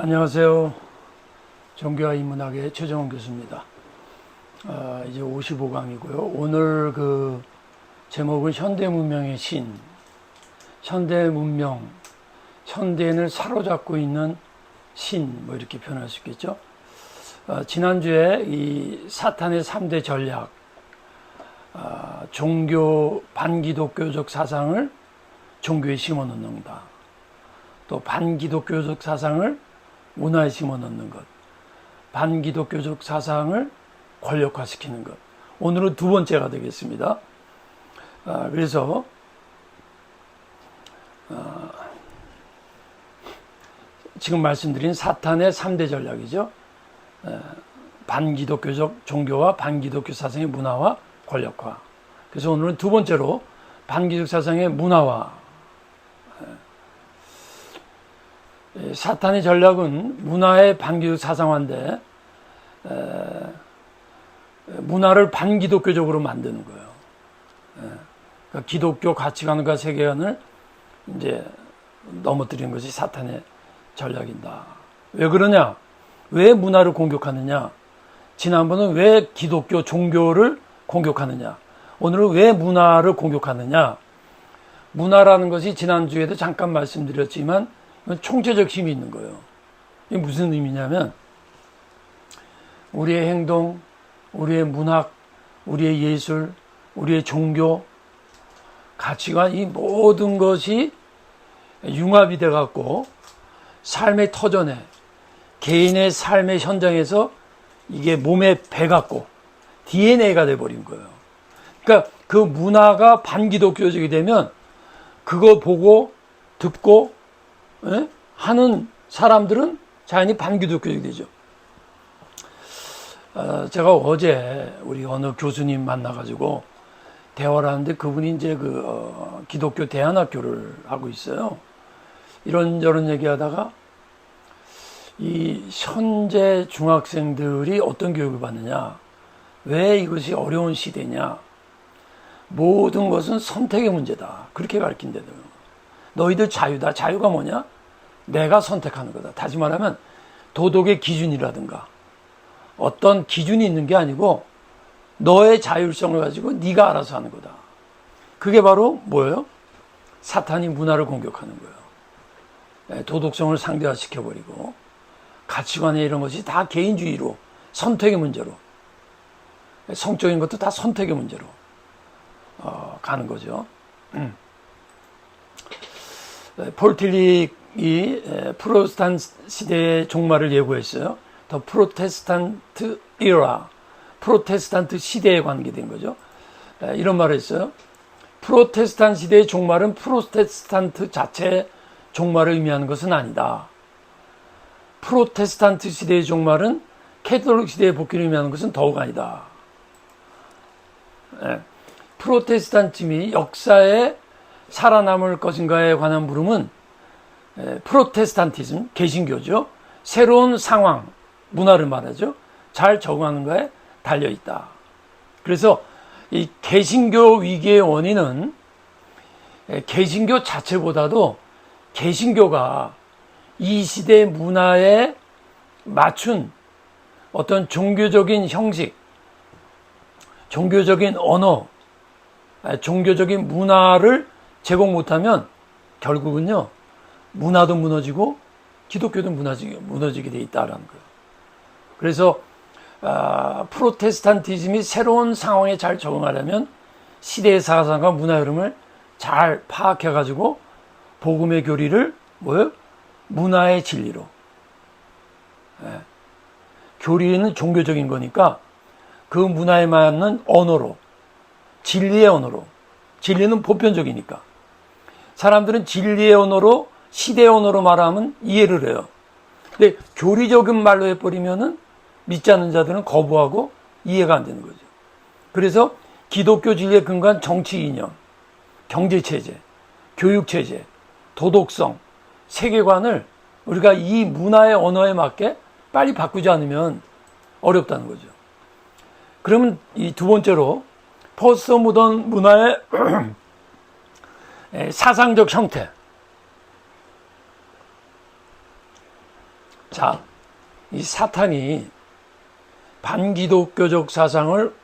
안녕하세요. 종교와 인문학의 최정원 교수입니다. 이제 55강이고요. 오늘 그 제목은 현대문명의 신, 현대문명, 현대인을 사로잡고 있는 신, 뭐 이렇게 표현할 수 있겠죠. 지난주에 이 사탄의 3대 전략, 종교, 반기독교적 사상을 종교에 심어넣는다. 또 반기독교적 사상을 문화에 심어넣는 것, 반기독교적 사상을 권력화시키는 것. 오늘은 두 번째가 되겠습니다. 그래서 지금 말씀드린 사탄의 3대 전략이죠. 반기독교적 종교와 반기독교 사상의 문화와 권력화. 그래서 오늘은 두 번째로 반기독 사상의 문화화. 사탄의 전략은 문화의 반기독 사상화인데 문화를 반기독교적으로 만드는 거예요. 그러니까 기독교 가치관과 세계관을 이제 넘어뜨리는 것이 사탄의 전략이다. 왜 그러냐? 왜 문화를 공격하느냐? 지난번은 왜 기독교 종교를 공격하느냐? 오늘은 왜 문화를 공격하느냐? 문화라는 것이 지난주에도 잠깐 말씀드렸지만 총체적 힘이 있는 거예요. 이게 무슨 의미냐면 우리의 행동, 우리의 문학, 우리의 예술, 우리의 종교, 가치관, 이 모든 것이 융합이 돼갖고 삶의 터전에, 개인의 삶의 현장에서 이게 몸에 배갖고 DNA가 돼버린 거예요. 그러니까 그 문화가 반기독교적이 되면 그거 보고 듣고 하는 사람들은 자연히 반기독교적이 되죠. 제가 어제 우리 어느 교수님 만나가지고 대화를 하는데 그분이 이제 기독교 대안학교를 하고 있어요. 이런저런 얘기하다가 이 현재 중학생들이 어떤 교육을 받느냐, 왜 이것이 어려운 시대냐, 모든 것은 선택의 문제다. 그렇게 가르친대요. 너희들 자유다. 자유가 뭐냐? 내가 선택하는 거다. 다시 말하면 도덕의 기준이라든가 어떤 기준이 있는 게 아니고 너의 자율성을 가지고 네가 알아서 하는 거다. 그게 바로 뭐예요? 사탄이 문화를 공격하는 거예요. 도덕성을 상대화시켜버리고 가치관에 이런 것이 다 개인주의로, 선택의 문제로, 성적인 것도 다 선택의 문제로 가는 거죠. 폴 틸릭이 프로테스탄트 시대의 종말을 예고했어요. 더 프로테스탄트 이라, 프로테스탄트 시대에 관계된 거죠. 이런 말을 했어요. 프로테스탄트 시대의 종말은 프로테스탄트 자체의 종말을 의미하는 것은 아니다. 프로테스탄트 시대의 종말은 캐톨릭 시대의 복귀를 의미하는 것은 더욱 아니다. 프로테스탄즘이 역사에 살아남을 것인가에 관한 물음은 프로테스탄티즘, 개신교죠. 새로운 상황, 문화를 말하죠. 잘 적응하는가에 달려있다. 그래서 이 개신교 위기의 원인은 개신교 자체보다도 개신교가 이 시대 문화에 맞춘 어떤 종교적인 형식, 종교적인 언어, 종교적인 문화를 제공 못하면 결국은요, 문화도 무너지고 기독교도 무너지게 돼 있다라는 거예요. 그래서 프로테스탄티즘이 새로운 상황에 잘 적응하려면 시대의 사상과 문화 흐름을 잘 파악해가지고 복음의 교리를 뭐예요? 문화의 진리로. 교리는 종교적인 거니까 그 문화에 맞는 언어로, 진리의 언어로. 진리는 보편적이니까. 사람들은 진리의 언어로, 시대의 언어로 말하면 이해를 해요. 근데 교리적인 말로 해버리면은 믿지 않는 자들은 거부하고 이해가 안 되는 거죠. 그래서 기독교 진리의 근간 정치 이념, 경제체제, 교육체제, 도덕성, 세계관을 우리가 이 문화의 언어에 맞게 빨리 바꾸지 않으면 어렵다는 거죠. 그러면 이 두 번째로 포스트 모던 문화의 사상적 형태. 자, 이 사탄이 반기독교적 사상을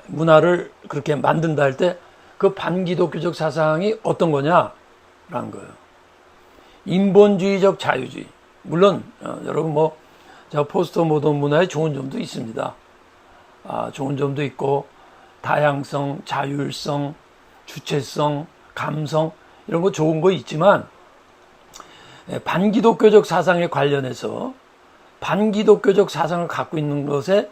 문화를 그렇게 만든다 할 때 그 반기독교적 사상이 어떤 거냐라는 거예요. 인본주의적 자유주의. 물론 여러분 포스트 모던 문화에 좋은 점도 있습니다. 좋은 점도 있고 다양성, 자율성, 주체성, 감성 이런 거 좋은 거 있지만 반기독교적 사상에 관련해서 반기독교적 사상을 갖고 있는 것의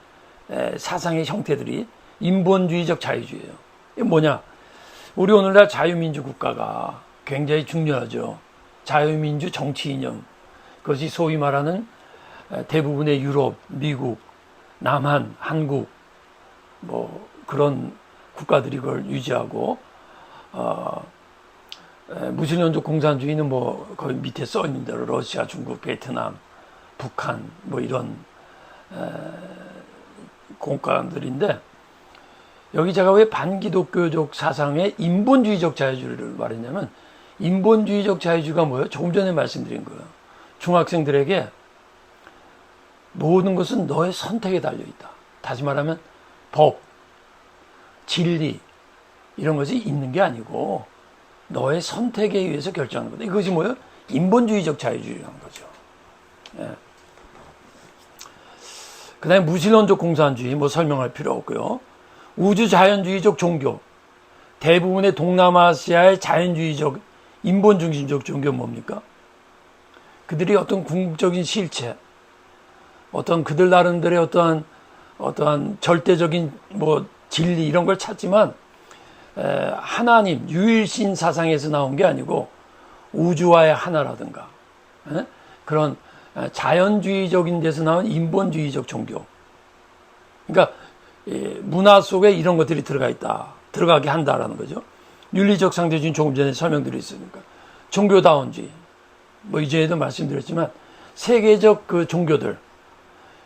사상의 형태들이 인본주의적 자유주의예요. 이게 뭐냐? 우리 오늘날 자유민주 국가가 굉장히 중요하죠. 자유민주 정치 이념. 그것이 소위 말하는 대부분의 유럽, 미국, 남한, 한국 그런 국가들이 그걸 유지하고 무신론적 공산주의는 거기 밑에 써 있는 대로 러시아, 중국, 베트남, 북한 이런 국가들인데 여기 제가 왜 반기독교적 사상의 인본주의적 자유주의를 말했냐면 인본주의적 자유주의가 뭐예요? 조금 전에 말씀드린 거예요. 중학생들에게 모든 것은 너의 선택에 달려있다. 다시 말하면 법, 진리 이런 것이 있는 게 아니고 너의 선택에 의해서 결정하는 거다. 이것이 뭐예요? 인본주의적 자유주의라는 거죠. 예. 그 다음에 무신론적 공산주의 설명할 필요 없고요. 우주자연주의적 종교. 대부분의 동남아시아의 자연주의적 인본중심적 종교는 뭡니까? 그들이 어떤 궁극적인 실체, 어떤 그들 나름대로의 어떠한 절대적인 진리 이런 걸 찾지만 하나님, 유일신 사상에서 나온 게 아니고 우주와의 하나라든가 그런 자연주의적인 데서 나온 인본주의적 종교. 그러니까 문화 속에 이런 것들이 들어가게 한다라는 거죠. 윤리적 상대주의는 조금 전에 설명드렸으니까. 종교다원주의. 이전에도 말씀드렸지만 세계적 그 종교들,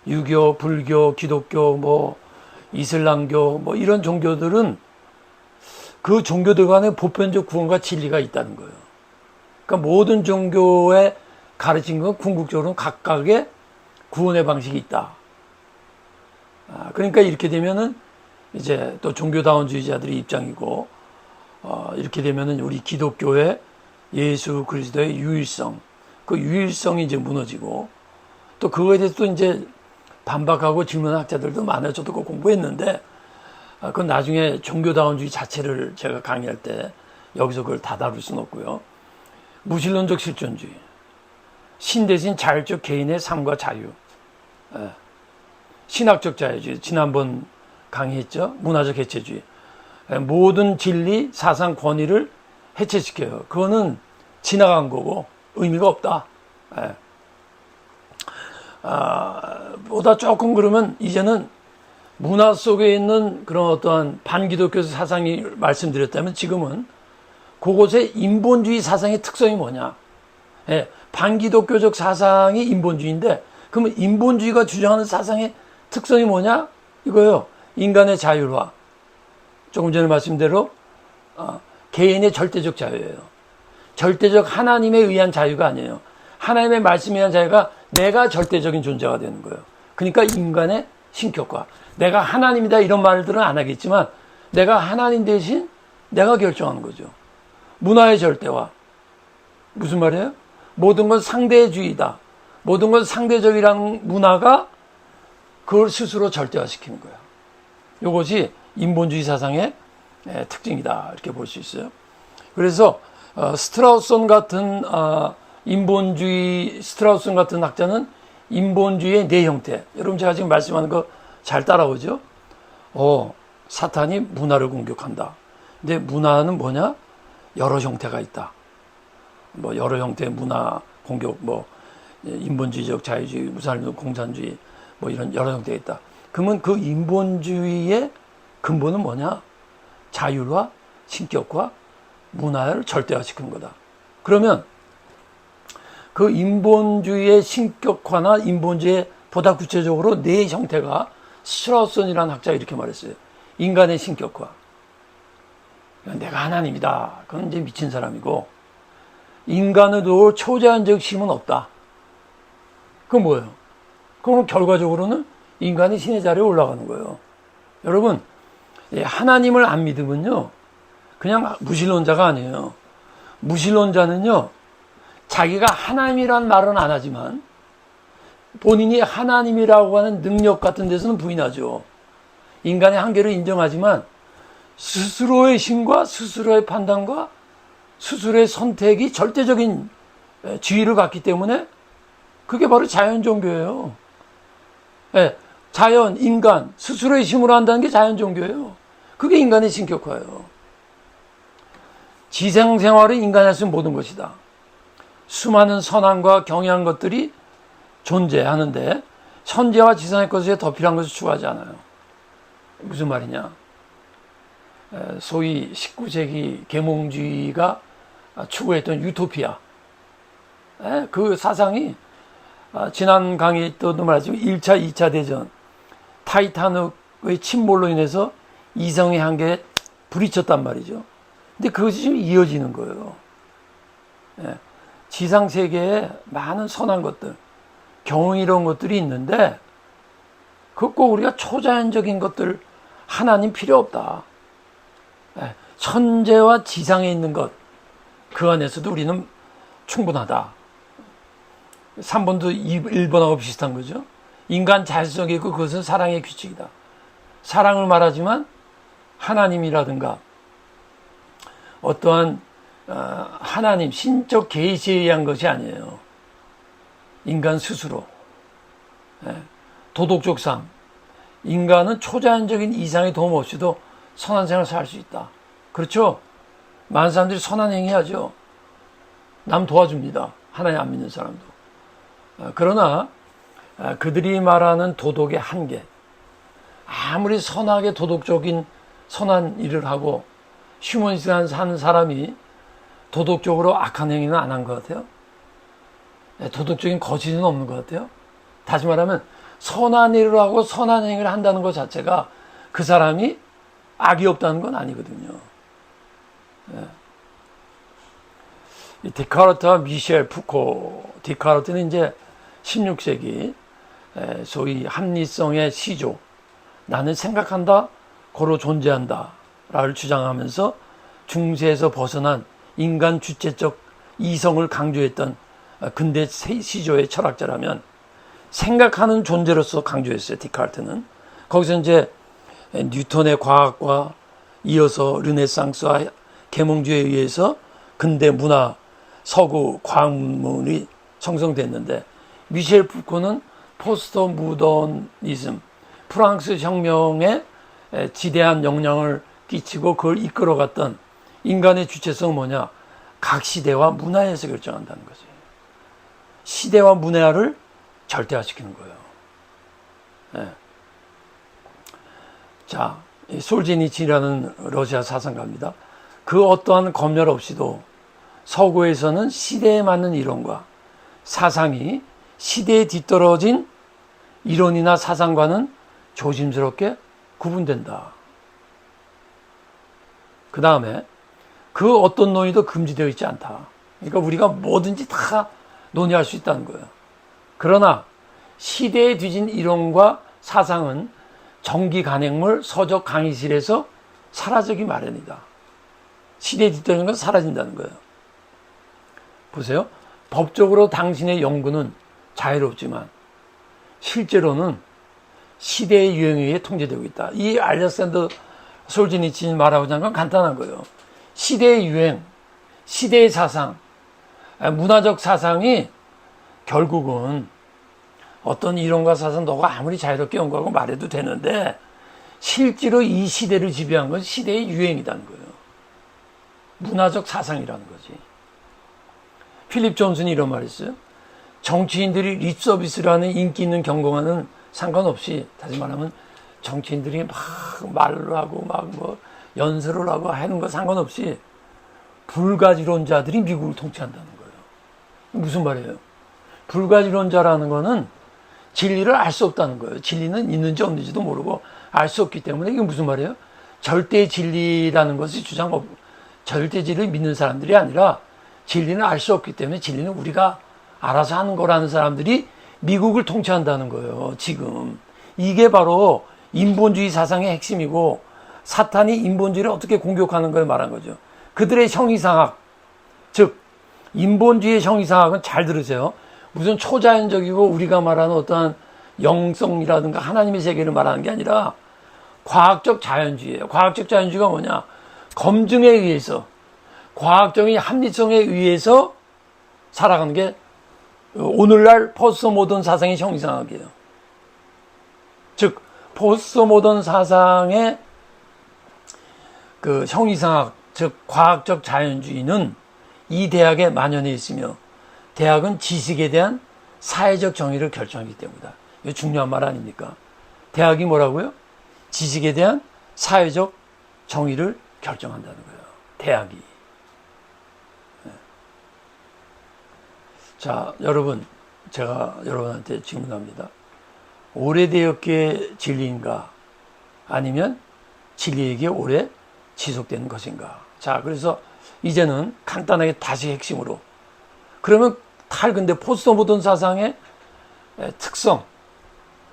유교, 불교, 기독교, 이슬람교 이런 종교들은 그 종교들 간에 보편적 구원과 진리가 있다는 거예요. 그러니까 모든 종교의 가르친 건 궁극적으로는 각각의 구원의 방식이 있다. 그러니까 이렇게 되면은 이제 또 종교다원주의자들의 입장이고, 이렇게 되면은 우리 기독교의 예수 그리스도의 유일성, 그 유일성이 이제 무너지고, 또 그거에 대해서 또 이제 반박하고 질문하는 학자들도 많아요. 저도 그거 공부했는데, 그건 나중에 종교다원주의 자체를 제가 강의할 때 여기서 그걸 다 다룰 수는 없고요. 무신론적 실존주의. 신 대신 자율적 개인의 삶과 자유. 신학적 자유주의. 지난번 강의했죠. 문화적 해체주의. 모든 진리, 사상, 권위를 해체시켜요. 그거는 지나간 거고 의미가 없다. 보다 조금 그러면 이제는 문화 속에 있는 그런 어떠한 반기독교 사상이 말씀드렸다면 지금은 그곳의 인본주의 사상의 특성이 뭐냐. 반기독교적 사상이 인본주의인데 그러면 인본주의가 주장하는 사상의 특성이 뭐냐? 이거예요. 인간의 자율화. 조금 전에 말씀대로 개인의 절대적 자유예요. 절대적 하나님에 의한 자유가 아니에요. 하나님의 말씀에 의한 자유가 내가 절대적인 존재가 되는 거예요. 그러니까 인간의 신격화. 내가 하나님이다 이런 말들은 안 하겠지만 내가 하나님 대신 내가 결정하는 거죠. 문화의 절대화. 무슨 말이에요? 모든 건 상대주의다. 모든 건 상대적이라는 문화가 그걸 스스로 절대화시키는 거예요. 이것이 인본주의 사상의 특징이다. 이렇게 볼 수 있어요. 그래서 스트라우슨 같은 스트라우슨 같은 학자는 인본주의의 네 형태. 여러분 제가 지금 말씀하는 거 잘 따라오죠? 사탄이 문화를 공격한다. 근데 문화는 뭐냐? 여러 형태가 있다. 여러 형태의 문화 공격, 인본주의적 자유주의, 무신론 공산주의, 이런 여러 형태가 있다. 그러면 그 인본주의의 근본은 뭐냐? 자율화, 신격화, 문화를 절대화시키는 거다. 그러면 그 인본주의의 신격화나 인본주의의 보다 구체적으로 네 형태가 스트라우슨이라는 학자가 이렇게 말했어요. 인간의 신격화. 내가 하나님이다. 그건 이제 미친 사람이고 인간으로 초자연적 힘은 없다. 그건 뭐예요? 그럼 결과적으로는 인간이 신의 자리에 올라가는 거예요. 여러분, 하나님을 안 믿으면요, 그냥 무신론자가 아니에요. 무신론자는요, 자기가 하나님이란 말은 안 하지만 본인이 하나님이라고 하는 능력 같은 데서는 부인하죠. 인간의 한계를 인정하지만 스스로의 힘과 스스로의 판단과 스스로의 선택이 절대적인 지위를 갖기 때문에 그게 바로 자연 종교예요. 자연, 인간, 스스로의 힘으로 한다는 게 자연 종교예요. 그게 인간의 신격화예요. 지상생활을 인간이 할 수 있는 모든 것이다. 수많은 선함과 경외한 것들이 존재하는데 현재와 지상의 것에 더 필요한 것을 추구하지 않아요. 무슨 말이냐? 소위 19세기 계몽주의가 추구했던 유토피아. 그 사상이 지난 강의에 또도 말했지만 1차, 2차 대전 타이타닉의 침몰로 인해서 이성의 한계에 부딪혔단 말이죠. 근데 그것이 지금 이어지는 거예요. 지상 세계에 많은 선한 것들, 경이로운 것들이 있는데 그 꼭 우리가 초자연적인 것들 하나님 필요 없다. 천재와 지상에 있는 것, 그 안에서도 우리는 충분하다. 3번도 1번하고 비슷한 거죠. 인간 자율성이 있고 그것은 사랑의 규칙이다. 사랑을 말하지만 하나님이라든가 어떠한 하나님, 신적 계시에 의한 것이 아니에요. 인간 스스로. 도덕적 삶. 인간은 초자연적인 이상의 도움 없이도 선한 생활을 살 수 있다. 그렇죠? 많은 사람들이 선한 행위하죠. 남 도와줍니다. 하나님 안 믿는 사람도. 그러나 그들이 말하는 도덕의 한계, 아무리 선하게 도덕적인 선한 일을 하고 휴머니스트한 사는 사람이 도덕적으로 악한 행위는 안 한 것 같아요. 도덕적인 거짓은 없는 것 같아요. 다시 말하면 선한 일을 하고 선한 행위를 한다는 것 자체가 그 사람이 악이 없다는 건 아니거든요. 디카르트와 미셸 푸코. 디카르트는 이제 16세기 소위 합리성의 시조, 나는 생각한다, 고로 존재한다 라를 주장하면서 중세에서 벗어난 인간 주체적 이성을 강조했던 근대 시조의 철학자라면 생각하는 존재로서 강조했어요. 디카르트는. 거기서 이제 뉴턴의 과학과 이어서 르네상스와 계몽주의에 의해서 근대 문화, 서구 과학문이 형성됐는데, 미셸 푸코는 포스트 모더니즘, 프랑스 혁명에 지대한 영향을 끼치고 그걸 이끌어갔던 인간의 주체성은 뭐냐? 각 시대와 문화에서 결정한다는 거지. 시대와 문화를 절대화시키는 거예요. 자, 솔제니친이라는 러시아 사상가입니다. 그 어떠한 검열 없이도 서구에서는 시대에 맞는 이론과 사상이 시대에 뒤떨어진 이론이나 사상과는 조심스럽게 구분된다. 그 다음에 그 어떤 논의도 금지되어 있지 않다. 그러니까 우리가 뭐든지 다 논의할 수 있다는 거예요. 그러나 시대에 뒤진 이론과 사상은 정기 간행물 서적 강의실에서 사라지기 마련이다. 시대에 뒤떨어진 건 사라진다는 거예요. 보세요. 법적으로 당신의 연구는 자유롭지만 실제로는 시대의 유행에 의해 통제되고 있다. 이 알렉산더 솔제니친이 말하고자 하는 건 간단한 거예요. 시대의 유행, 시대의 사상, 문화적 사상이 결국은 어떤 이론과 사상 너가 아무리 자유롭게 연구하고 말해도 되는데 실제로 이 시대를 지배한 건 시대의 유행이라는 거예요. 문화적 사상이라는 거지. 필립 존슨이 이런 말을 했어요. 정치인들이 립서비스를 하는 인기 있는 경공하는 상관없이, 다시 말하면 정치인들이 막 말을 하고 막 뭐 연설을 하고 하는 거 상관없이 불가지론자들이 미국을 통치한다는 거예요. 무슨 말이에요? 불가지론자라는 거는 진리를 알 수 없다는 거예요. 진리는 있는지 없는지도 모르고 알 수 없기 때문에. 이게 무슨 말이에요? 절대 진리라는 것이 절대 진리를 믿는 사람들이 아니라 진리는 알 수 없기 때문에 진리는 우리가 알아서 하는 거라는 사람들이 미국을 통치한다는 거예요. 지금 이게 바로 인본주의 사상의 핵심이고 사탄이 인본주의를 어떻게 공격하는 걸 말한 거죠. 그들의 형이상학, 즉 인본주의의 형이상학은 잘 들으세요. 무슨 초자연적이고 우리가 말하는 어떠한 영성이라든가 하나님의 세계를 말하는 게 아니라 과학적 자연주의예요. 과학적 자연주의가 뭐냐? 검증에 의해서 과학적인 합리성에 의해서 살아가는 게 오늘날 포스트 모던 사상의 형이상학이에요. 즉 포스트 모던 사상의 그 형이상학, 즉 과학적 자연주의는 이 대학에 만연해 있으며 대학은 지식에 대한 사회적 정의를 결정하기 때문이다. 이거 중요한 말 아닙니까? 대학이 뭐라고요? 지식에 대한 사회적 정의를 결정한다는 거예요. 대학이. 자, 여러분, 제가 여러분한테 질문합니다. 오래되었기에 진리인가? 아니면 진리에게 오래 지속되는 것인가? 자, 그래서 이제는 간단하게 다시 핵심으로. 그러면 근데 포스트 모던 사상의 특성,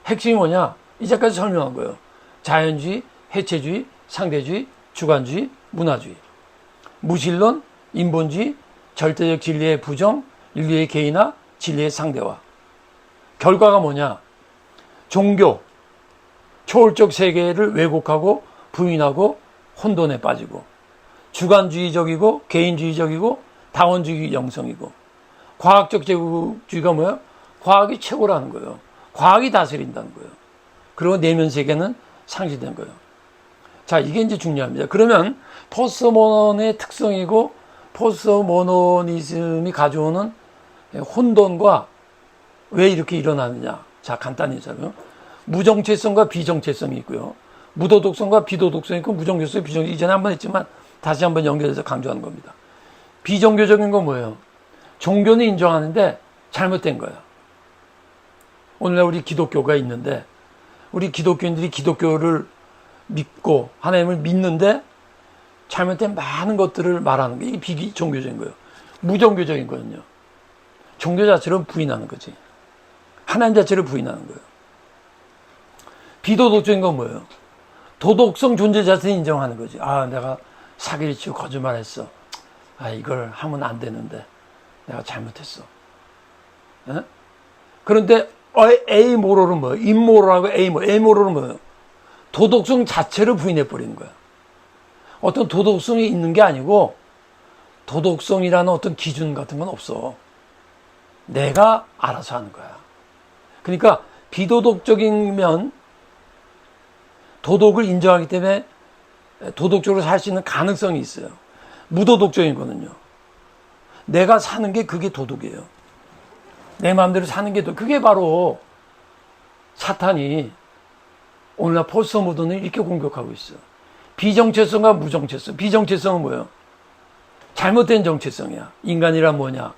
핵심이 뭐냐? 이제까지 설명한 거예요. 자연주의, 해체주의, 상대주의, 주관주의, 문화주의. 무신론, 인본주의, 절대적 진리의 부정, 인류의 개인화, 진리의 상대화. 결과가 뭐냐? 종교, 초월적 세계를 왜곡하고 부인하고 혼돈에 빠지고 주관주의적이고 개인주의적이고 다원주의 영성이고 과학적 제국주의가 뭐야? 과학이 최고라는 거예요. 과학이 다스린다는 거예요. 그리고 내면 세계는 상실된 거예요. 자, 이게 이제 중요합니다. 그러면 포스트모던의 특성이고 포스트모더니즘이 가져오는 혼돈과 왜 이렇게 일어나느냐? 자, 간단히 설명. 무정체성과 비정체성이 있고요. 무도덕성과 비도덕성이 있고 무종교성, 비종교. 이전에 한번 했지만 다시 한번 연결해서 강조하는 겁니다. 비종교적인 건 뭐예요? 종교는 인정하는데 잘못된 거예요. 오늘날 우리 기독교가 있는데 우리 기독교인들이 기독교를 믿고 하나님을 믿는데 잘못된 많은 것들을 말하는 게 이게 비종교적인 거예요. 무종교적인 거는요. 종교 자체를 부인하는 거지. 하나님 자체를 부인하는 거예요. 비도덕적인 건 뭐예요? 도덕성 존재 자체를 인정하는 거지. 아, 내가 사기를 치고 거짓말했어. 아, 이걸 하면 안 되는데 내가 잘못했어. 에? 그런데 에이모럴은 뭐예요? 임모럴하고 에이모럴은 뭐예요? 도덕성 자체를 부인해버리는 거야. 어떤 도덕성이 있는 게 아니고 도덕성이라는 어떤 기준 같은 건 없어. 내가 알아서 하는 거야. 그러니까 비도덕적이면 도덕을 인정하기 때문에 도덕적으로 살 수 있는 가능성이 있어요. 무도덕적인 거는요. 내가 사는 게 그게 도덕이에요. 내 마음대로 사는 게 그게 바로 사탄이 오늘날 포스트 모던을 이렇게 공격하고 있어요. 비정체성과 무정체성. 비정체성은 뭐예요? 잘못된 정체성이야. 인간이란 뭐냐?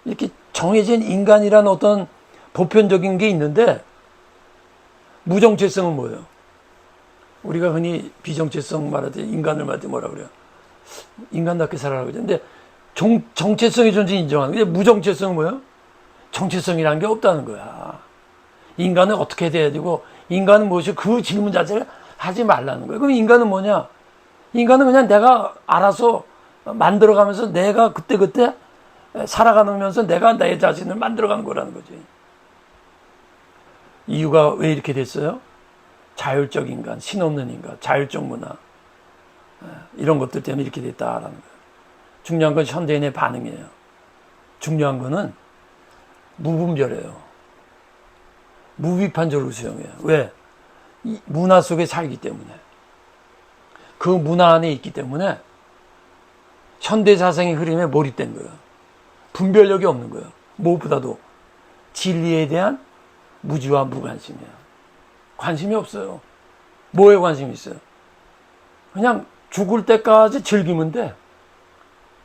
이렇게 정해진 인간이란 어떤 보편적인 게 있는데 무정체성은 뭐예요? 우리가 흔히 비정체성 말할 때 인간을 말할 때 뭐라 그래요? 인간답게 살아라고 그러죠. 근데 정체성의 존재 인정하는 거예요. 무정체성은 뭐예요? 정체성이라는 게 없다는 거야. 인간은 어떻게 돼야 되고 인간은 무엇이 그 질문 자체를 하지 말라는 거예요. 그럼 인간은 뭐냐? 인간은 그냥 내가 알아서 만들어가면서 내가 그때 살아가면서 내가 내 자신을 만들어가는 거라는 거지. 이유가 왜 이렇게 됐어요? 자율적 인간, 신없는 인간, 자율적 문화 이런 것들 때문에 이렇게 됐다라는 거예요. 중요한 건 현대인의 반응이에요. 중요한 거는 무분별해요. 무비판적으로 수용해요. 왜? 이 문화 속에 살기 때문에. 그 문화 안에 있기 때문에 현대 사상의 흐름에 몰입된 거예요. 분별력이 없는 거예요. 무엇보다도 진리에 대한 무지와 무관심이에요. 관심이 없어요. 뭐에 관심이 있어요? 그냥 죽을 때까지 즐기면 돼.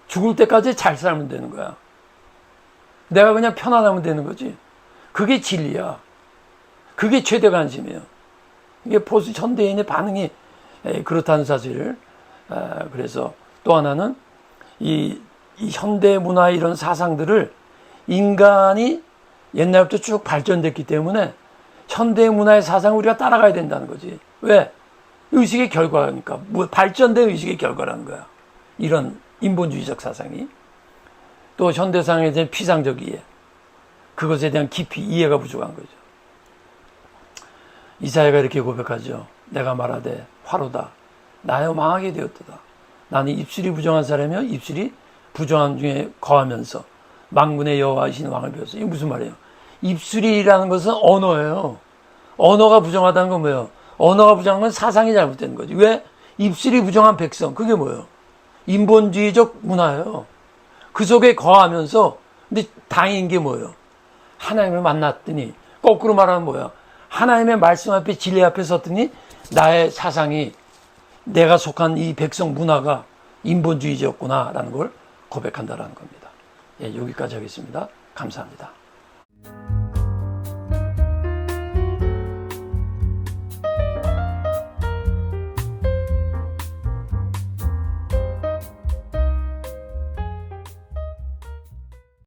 죽을 때까지 잘 살면 되는 거야. 내가 그냥 편안하면 되는 거지. 그게 진리야. 그게 최대 관심이에요. 이게 포스 현대인의 반응이 그렇다는 사실을. 그래서 또 하나는 이 현대 문화의 이런 사상들을 인간이 옛날부터 쭉 발전됐기 때문에 현대 문화의 사상을 우리가 따라가야 된다는 거지. 왜? 의식의 결과니까. 발전된 의식의 결과라는 거야. 이런 인본주의적 사상이. 또 현대사상에 대한 피상적 이해. 그것에 대한 깊이 이해가 부족한 거죠. 이사야가 이렇게 고백하죠. 내가 말하되 화로다. 나여 망하게 되었도다. 나는 입술이 부정한 사람이며 입술이 부정한 중에 거하면서 만군의 여호와이신 왕을 배웠어. 이게 무슨 말이에요? 입술이라는 것은 언어예요. 언어가 부정하다는 건 뭐예요? 언어가 부정한 건 사상이 잘못된 거지. 왜? 입술이 부정한 백성. 그게 뭐예요? 인본주의적 문화예요. 그 속에 거하면서, 근데 다행인 게 뭐예요? 하나님을 만났더니, 거꾸로 말하면 뭐야? 하나님의 말씀 앞에 진리 앞에 섰더니 나의 사상이 내가 속한 이 백성 문화가 인본주의적구나라는 걸 고백한다라는 겁니다. 예, 여기까지 하겠습니다. 감사합니다.